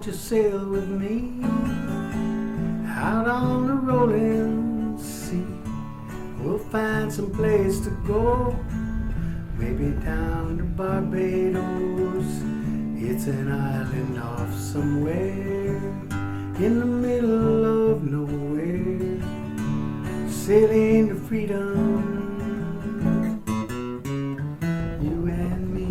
won't you sail with me out on the rolling sea? We'll find some place to go, maybe down to Barbados. It's an island off somewhere in the middle of nowhere, sailing to freedom, you and me.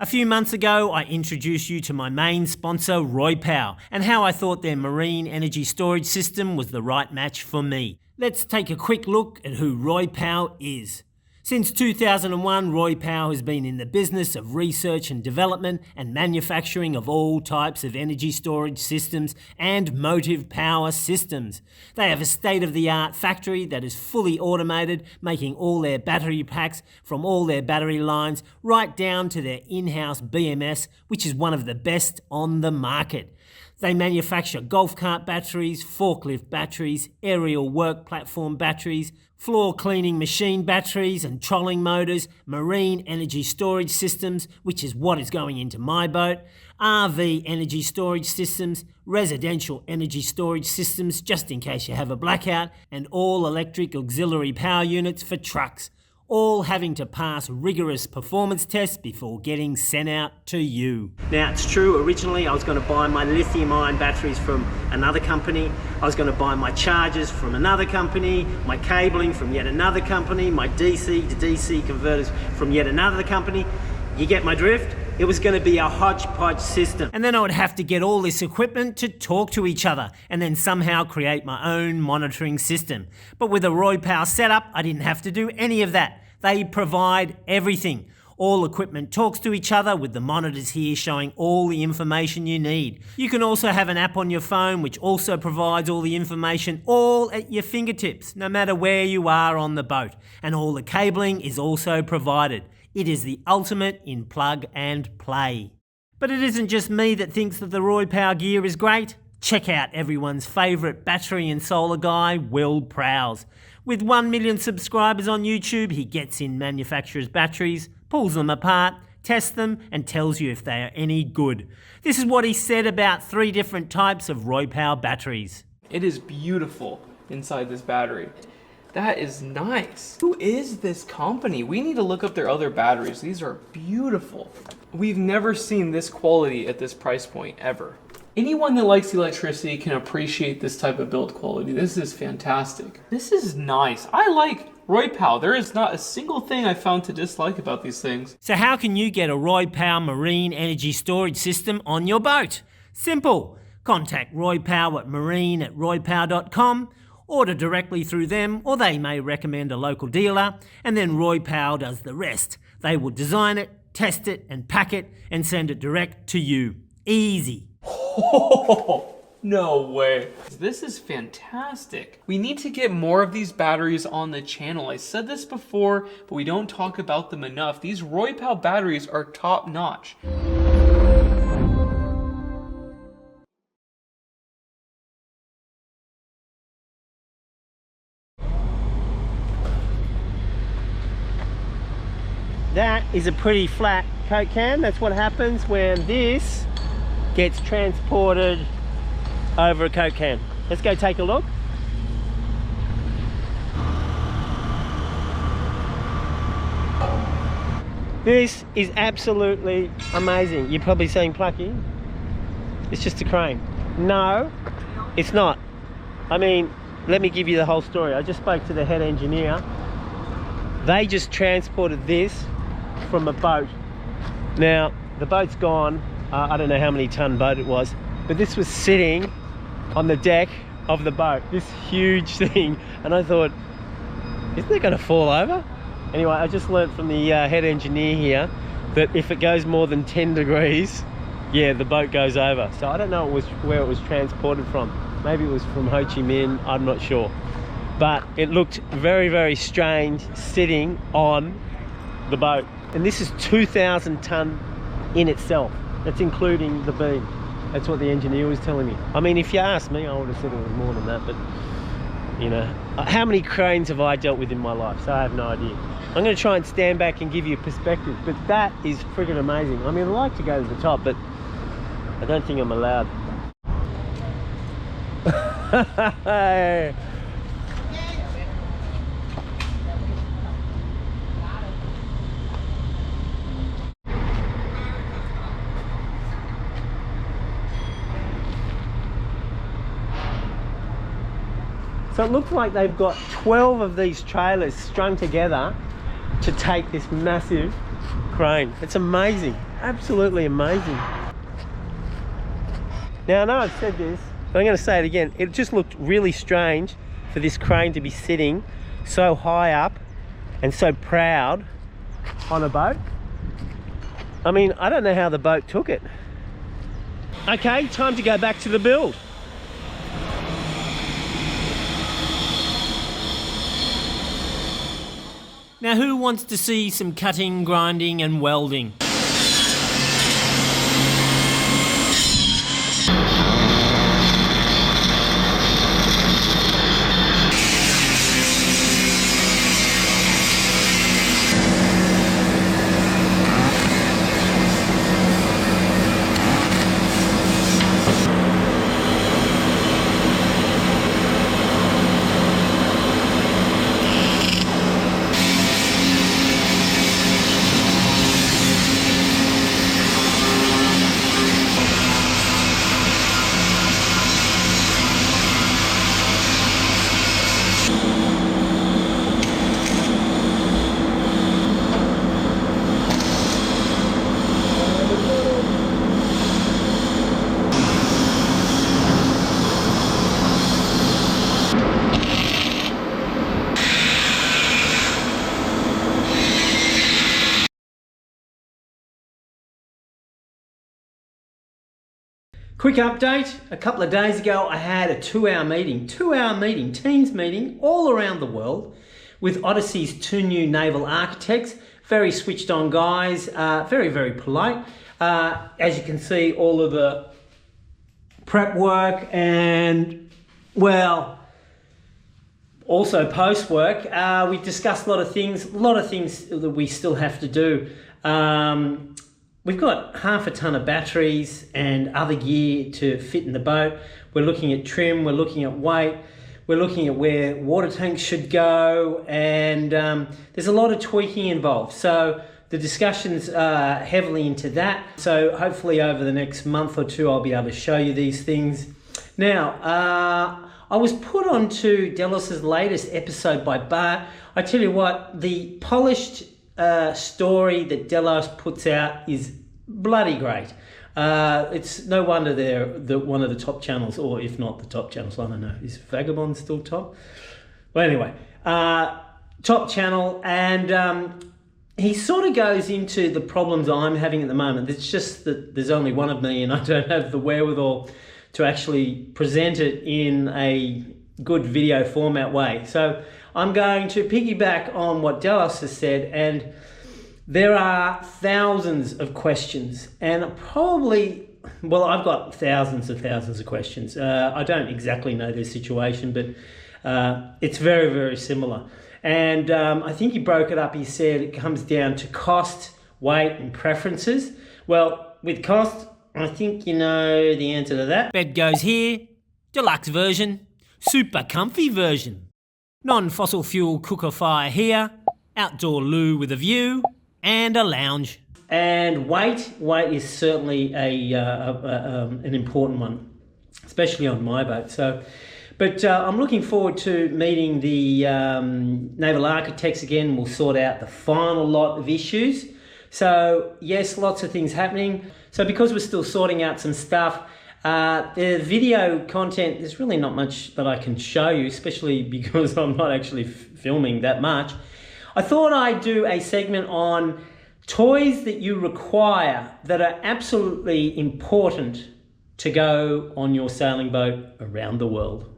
A few months ago, I introduced you to my main sponsor, ROYPOW, and how I thought their marine energy storage system was the right match for me. Let's take a quick look at who ROYPOW is. Since 2001, ROYPOW has been in the business of research and development and manufacturing of all types of energy storage systems and motive power systems. They have a state-of-the-art factory that is fully automated, making all their battery packs from all their battery lines right down to their in-house BMS, which is one of the best on the market. They manufacture golf cart batteries, forklift batteries, aerial work platform batteries, floor cleaning machine batteries and trolling motors, marine energy storage systems, which is what is going into my boat, RV energy storage systems, residential energy storage systems just in case you have a blackout, and all electric auxiliary power units for trucks, all having to pass rigorous performance tests before getting sent out to you. Now, it's true, originally I was going to buy my lithium-ion batteries from another company, I was going to buy my chargers from another company, my cabling from yet another company, my DC to DC converters from yet another company. You get my drift? It was going to be a hodgepodge system. And then I would have to get all this equipment to talk to each other and then somehow create my own monitoring system. But with a ROYPOW setup, I didn't have to do any of that. They provide everything. All equipment talks to each other with the monitors here showing all the information you need. You can also have an app on your phone which also provides all the information all at your fingertips, no matter where you are on the boat. And all the cabling is also provided. It is the ultimate in plug and play. But it isn't just me that thinks that the ROYPOW gear is great. Check out everyone's favourite battery and solar guy, Will Prowse. With 1 million subscribers on YouTube, he gets in manufacturers' batteries, pulls them apart, tests them, and tells you if they are any good. This is what he said about 3 different types of ROYPOW batteries. It is beautiful inside this battery. That is nice. Who is this company? We need to look up their other batteries. These are beautiful. We've never seen this quality at this price point, ever. Anyone that likes electricity can appreciate this type of build quality. This is fantastic. This is nice. I like ROYPOW. There is not a single thing I found to dislike about these things. So how can you get a ROYPOW marine energy storage system on your boat? Simple. Contact ROYPOW at marine@roypow.com. Order directly through them, or they may recommend a local dealer, and then ROYPOW does the rest. They will design it, test it, and pack it, and send it direct to you. Easy. Oh, no way. This is fantastic. We need to get more of these batteries on the channel. I said this before, but we don't talk about them enough. These ROYPOW batteries are top notch. That is a pretty flat Coke can. That's what happens when this gets transported over a Coke can. Let's go take a look. This is absolutely amazing. You're probably saying, Plucky, it's just a crane. No, it's not. I mean, let me give you the whole story. I just spoke to the head engineer. They just transported this from a boat. Now, the boat's gone. I don't know how many ton boat it was, but this was sitting on the deck of the boat, this huge thing, and I thought, isn't it going to fall over? Anyway, I just learnt from the head engineer here that if it goes more than 10 degrees, yeah, the boat goes over. So I don't know where it was transported from. Maybe it was from Ho Chi Minh, I'm not sure. But it looked very, very strange sitting on the boat. And this is 2,000 ton in itself. That's including the beam. That's what the engineer was telling me. I mean, if you asked me, I would have said it was more than that, but You know, how many cranes have I dealt with in my life? So I have no idea. I'm going to try and stand back and give you a perspective, but that is friggin' amazing. I mean, I like to go to the top, but I don't think I'm allowed. So it looks like they've got 12 of these trailers strung together to take this massive crane. It's amazing, absolutely amazing. Now I know I've said this, but I'm going to say it again. It just looked really strange for this crane to be sitting so high up and so proud on a boat. I mean, I don't know how the boat took it. Okay, time to go back to the build. Now, who wants to see some cutting, grinding and welding? Quick update, a couple of days ago I had a two-hour meeting, teams meeting all around the world with Odyssey's two new naval architects, very switched on guys, very, very polite. As you can see, all of the prep work and, well, also post work. We discussed a lot of things that we still have to do. We've got half a ton of batteries and other gear to fit in the boat. We're looking at trim, we're looking at weight, we're looking at where water tanks should go, and there's a lot of tweaking involved. So the discussions are heavily into that. So hopefully over the next month or two, I'll be able to show you these things. Now, I was put onto Delos's latest episode by Bart. I tell you what, the polished story that Delos puts out is bloody great. It's no wonder they're one of the top channels, or if not the top channels, I don't know. Is Vagabond still top? Well, anyway, top channel, and he sort of goes into the problems I'm having at the moment. It's just that there's only one of me, and I don't have the wherewithal to actually present it in a good video format way. So I'm going to piggyback on what Delos has said, and there are thousands of questions, and probably, well, I've got thousands of questions. I don't exactly know their situation, but it's very, very similar. And I think he broke it up. He said it comes down to cost, weight, and preferences. Well, with cost, I think you know the answer to that. Bed goes here, deluxe version, super comfy version. Non-fossil fuel cooker fire here, outdoor loo with a view, and a lounge. And weight is certainly an important one, especially on my boat. So, but I'm looking forward to meeting the naval architects again. We'll sort out the final lot of issues. So yes, lots of things happening. So because we're still sorting out some stuff, the video content, there's really not much that I can show you, especially because I'm not actually filming that much. I thought I'd do a segment on toys that you require that are absolutely important to go on your sailing boat around the world.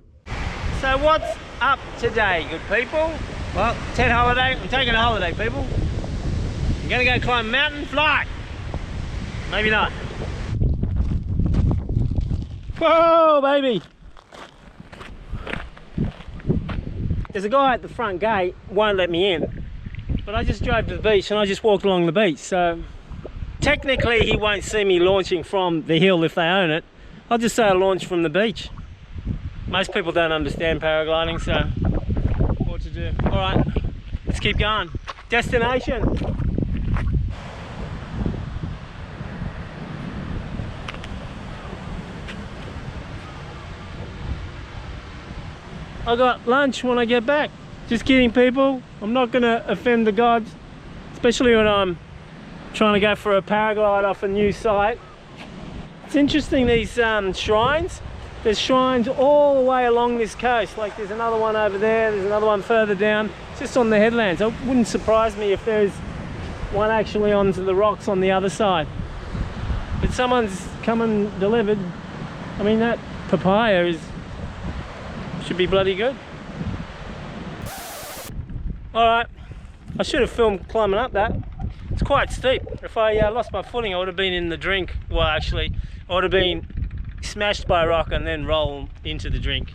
So what's up today, good people? Well, Ted holiday, I'm taking a holiday, people. I'm gonna go climb a mountain, fly. Maybe not. Whoa, baby. There's a guy at the front gate, won't let me in. But I just drove to the beach and I just walked along the beach. So technically he won't see me launching from the hill if they own it. I'll just say I launched from the beach. Most people don't understand paragliding, so what to do. All right, let's keep going. Destination. I got lunch when I get back. Just kidding, people. I'm not gonna offend the gods, especially when I'm trying to go for a paraglide off a new site. It's interesting, these shrines. There's shrines all the way along this coast. Like there's another one over there, there's another one further down, just on the headlands. It wouldn't surprise me if there's one actually onto the rocks on the other side. But someone's come and delivered. I mean, that papaya should be bloody good. All right, I should have filmed climbing up that. It's quite steep. If I lost my footing, I would have been in the drink. Well, actually, I would have been smashed by a rock and then roll into the drink.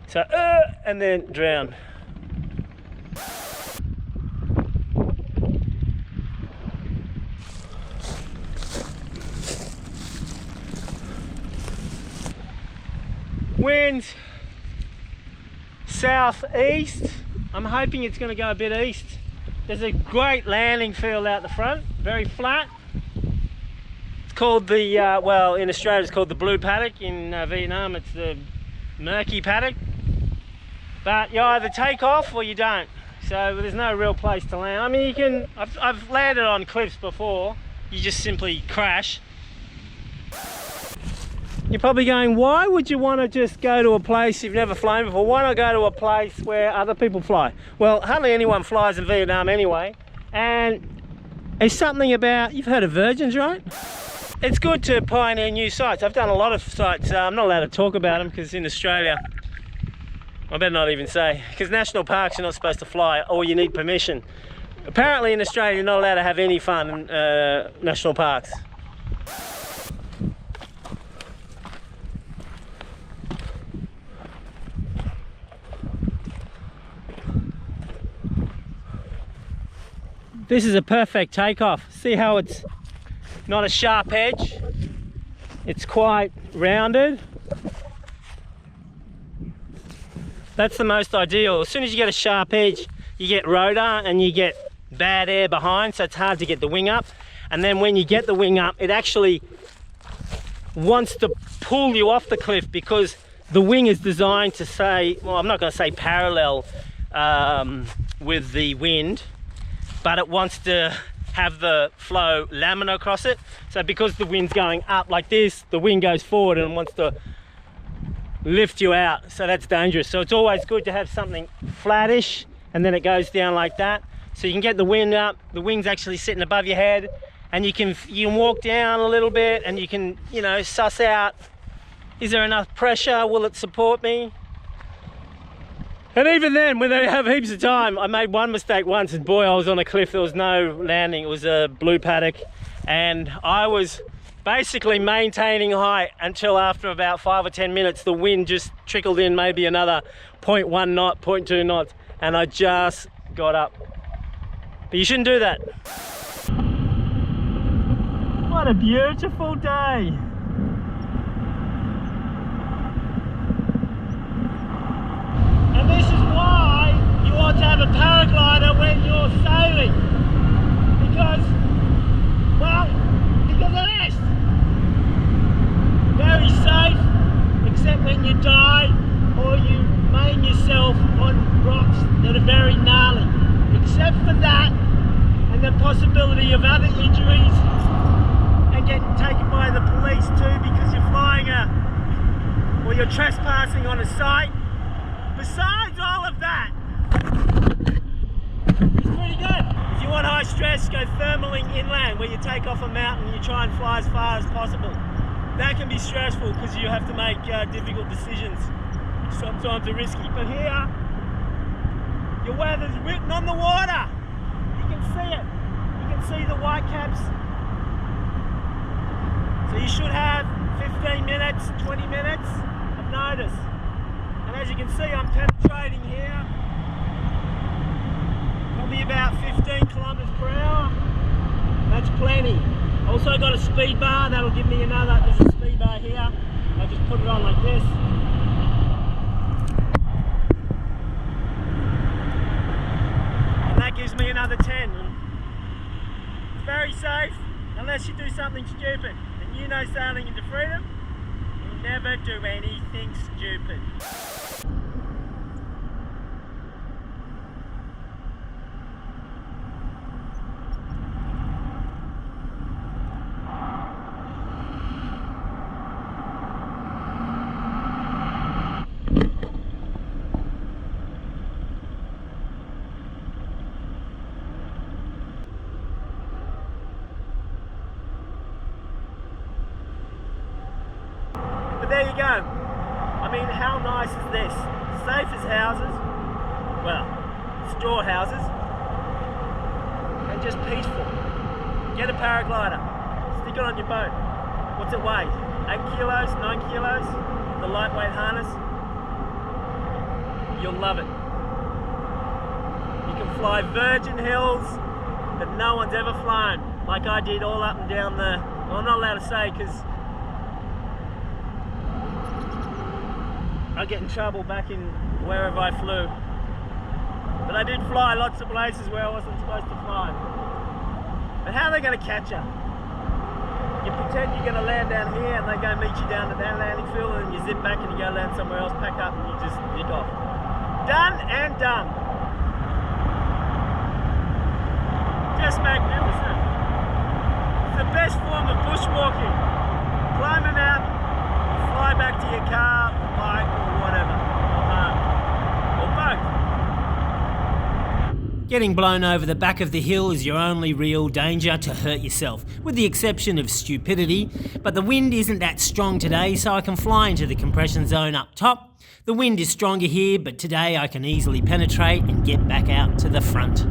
So, and then drown. Wind southeast. I'm hoping it's going to go a bit east. There's a great landing field out the front, very flat. It's called the, well, in Australia it's called the blue paddock. In Vietnam it's the murky paddock. But you either take off or you don't. So there's no real place to land. I mean, you can, I've landed on cliffs before. You just simply crash. You're probably going, why would you want to just go to a place you've never flown before? Why not go to a place where other people fly? Well, hardly anyone flies in Vietnam anyway. And it's something about, you've heard of virgins, right? It's good to pioneer new sites. I've done a lot of sites. I'm not allowed to talk about them because in Australia, I better not even say, because national parks you're not supposed to fly or you need permission. Apparently in Australia, you're not allowed to have any fun in national parks. This is a perfect takeoff. See how it's not a sharp edge? It's quite rounded. That's the most ideal. As soon as you get a sharp edge, you get rotor and you get bad air behind, so it's hard to get the wing up. And then when you get the wing up, it actually wants to pull you off the cliff because the wing is designed to say, well, I'm not going to say parallel with the wind, but it wants to have the flow laminar across it. So because the wind's going up like this, the wind goes forward and wants to lift you out. So that's dangerous. So it's always good to have something flattish and then it goes down like that. So you can get the wind up, the wing's actually sitting above your head, and you can walk down a little bit and you can, you know, suss out, is there enough pressure? Will it support me? And even then, when they have heaps of time, I made one mistake once and boy, I was on a cliff, there was no landing. It was a blue paddock and I was basically maintaining height until after about 5 or 10 minutes, the wind just trickled in maybe another 0.1 knot, 0.2 knots, and I just got up. But you shouldn't do that. What a beautiful day. And this is why you want to have a paraglider when you're sailing. Because, well, because of this. Very safe, except when you die or you maim yourself on rocks that are very gnarly. Except for that, and the possibility of other injuries and getting taken by the police too because you're flying or you're trespassing on a site. Besides all of that, it's pretty good. If you want high stress, go thermaling inland where you take off a mountain and you try and fly as far as possible. That can be stressful because you have to make difficult decisions. Sometimes they're risky. But here, your weather's written on the water. You can see it. You can see the white caps. So you should have 15 minutes, 20 minutes of notice. And as you can see, I'm penetrating here. Probably about 15 kilometers per hour. That's plenty. Also got a speed bar, that'll give me another, there's a speed bar here. I just put it on like this. And that gives me another 10. And it's very safe, unless you do something stupid. And you know, sailing into freedom, you never do anything stupid. But there you go. I mean, how nice is this? Safe as houses. Well, straw houses. And just peaceful. Get a paraglider. Stick it on your boat. What's it weigh? 8 kilos? 9 kilos? The lightweight harness. You'll love it. You can fly virgin hills that no one's ever flown. Like I did all up and down the... Well, I'm not allowed to say because I'd get in trouble back in wherever I flew. But I did fly lots of places where I wasn't supposed to fly. But how are they going to catch you? You pretend you're going to land down here and they go meet you down at that landing field, and then you zip back and you go land somewhere else, pack up and you just nick off. Done and done. Just magnificent. It's the best form of bushwalking. Climbing out, fly back to your car, or bike, or whatever, or both. Getting blown over the back of the hill is your only real danger to hurt yourself, with the exception of stupidity. But the wind isn't that strong today, so I can fly into the compression zone up top. The wind is stronger here, but today I can easily penetrate and get back out to the front.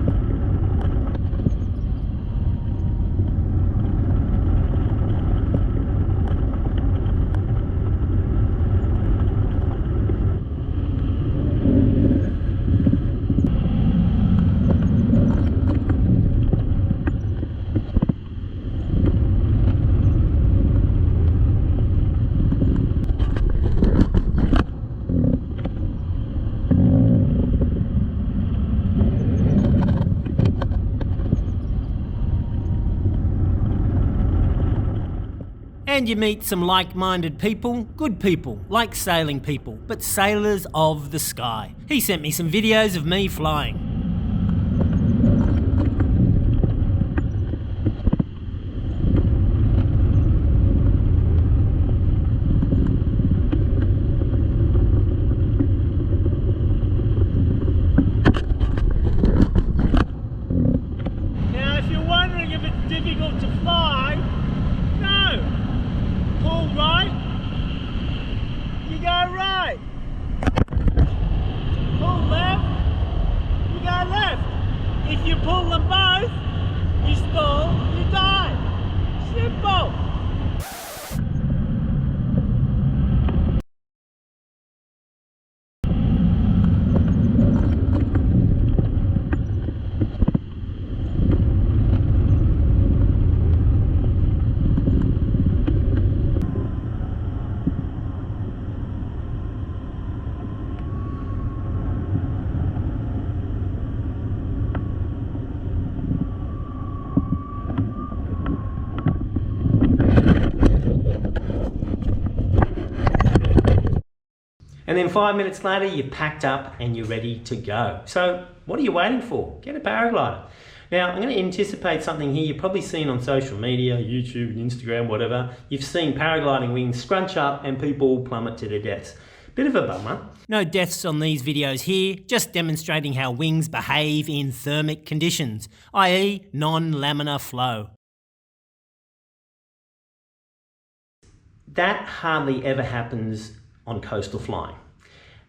And you meet some like-minded people, good people, like sailing people, but sailors of the sky. He sent me some videos of me flying. Now, if you're wondering if it's difficult to fly, no. Pull right, you go right. Pull left, you go left. If you pull them both, you stall, you die. Simple. And then 5 minutes later, you're packed up and you're ready to go. So what are you waiting for? Get a paraglider. Now, I'm going to anticipate something here you've probably seen on social media, YouTube, Instagram, whatever. You've seen paragliding wings scrunch up and people plummet to their deaths. Bit of a bummer. No deaths on these videos here, just demonstrating how wings behave in thermic conditions, i.e. non-laminar flow. That hardly ever happens on coastal flying.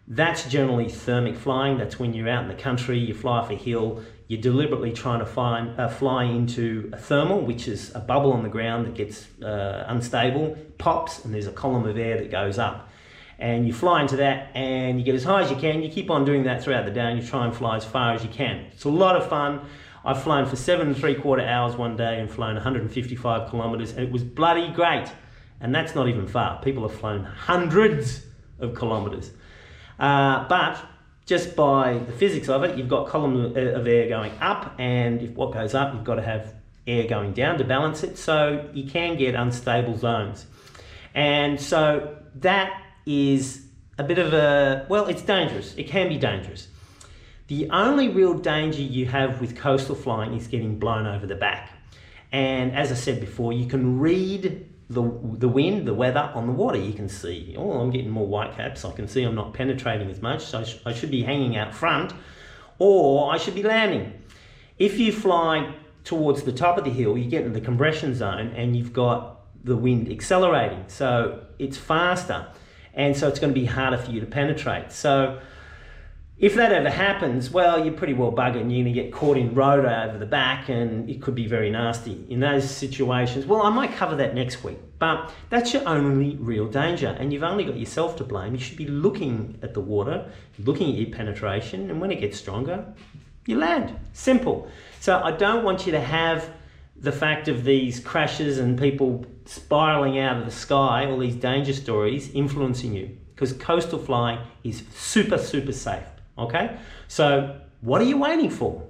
That's generally thermic flying. That's when you're out in the country, you fly off a hill, you're deliberately trying to fly into a thermal, which is a bubble on the ground that gets unstable, pops, and there's a column of air that goes up. and you fly into that and you get as high as you can. You keep on doing that throughout the day and you try and fly as far as you can. It's a lot of fun. I've flown for 7.75 hours one day and flown 155 kilometers, and it was bloody great. And that's not even far. People have flown hundreds of kilometers. But just by the physics of it, you've got column of air going up, and if what goes up, you've got to have air going down to balance it, so you can get unstable zones. And so that is a bit of a, well, it's dangerous. It can be dangerous. The only real danger you have with coastal flying is getting blown over the back. And as I said before, you can read the wind, the weather on the water. You can see, oh, I'm getting more whitecaps. I can see I'm not penetrating as much, so I should be hanging out front, or I should be landing. If you fly towards the top of the hill, you get in the compression zone and you've got the wind accelerating. So it's faster, and so it's going to be harder for you to penetrate. So if that ever happens, well, you're pretty well buggered and you're going to get caught in rotor over the back, and it could be very nasty in those situations. Well, I might cover that next week, but that's your only real danger, and you've only got yourself to blame. You should be looking at the water, looking at your penetration, and when it gets stronger, you land. Simple. So I don't want you to have the fact of these crashes and people spiraling out of the sky, all these danger stories influencing you, because coastal flying is super, super safe. Okay, so what are you waiting for?